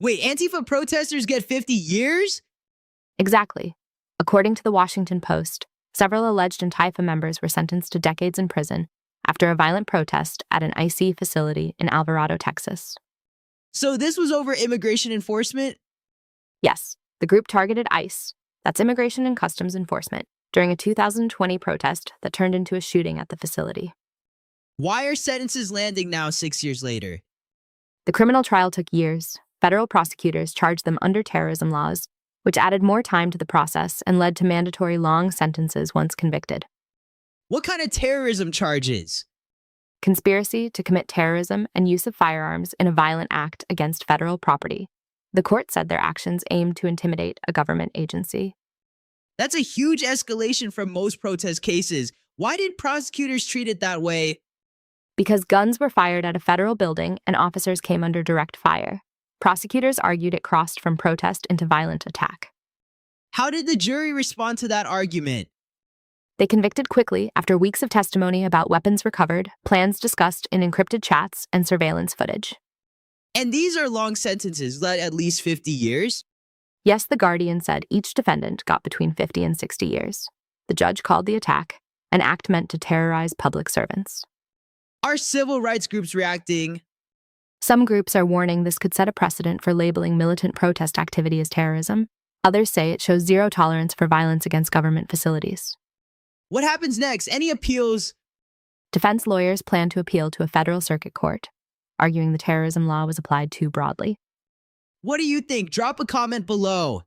Wait, Antifa protesters get 50 years? Exactly. According to the Washington Post, several alleged antifa members were sentenced to decades in prison after a violent protest at an IC facility in Alvarado, Texas. So this was over immigration enforcement? Yes, the group targeted ICE, that's Immigration and Customs Enforcement, during a 2020 protest that turned into a shooting at the facility. Why are sentences landing now 6 years later? The criminal trial took years. Federal prosecutors charged them under terrorism laws, which added more time to the process and led to mandatory long sentences once convicted. What kind of terrorism charges? Conspiracy to commit terrorism and use of firearms in a violent act against federal property. The court said their actions aimed to intimidate a government agency. That's a huge escalation from most protest cases. Why did prosecutors treat it that way? Because guns were fired at a federal building and officers came under direct fire. Prosecutors argued it crossed from protest into violent attack. How did the jury respond to that argument? They convicted quickly after weeks of testimony about weapons recovered, plans discussed in encrypted chats, and surveillance footage. And these are long sentences, at least 50 years? Yes, The Guardian said each defendant got between 50 and 60 years. The judge called the attack an act meant to terrorize public servants. Are civil rights groups reacting? Some groups are warning this could set a precedent for labeling militant protest activity as terrorism. Others say it shows zero tolerance for violence against government facilities. What happens next? Any appeals? Defense lawyers plan to appeal to a federal circuit court, arguing the terrorism law was applied too broadly. What do you think? Drop a comment below.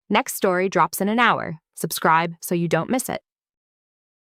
Next story drops in an hour. Subscribe so you don't miss it.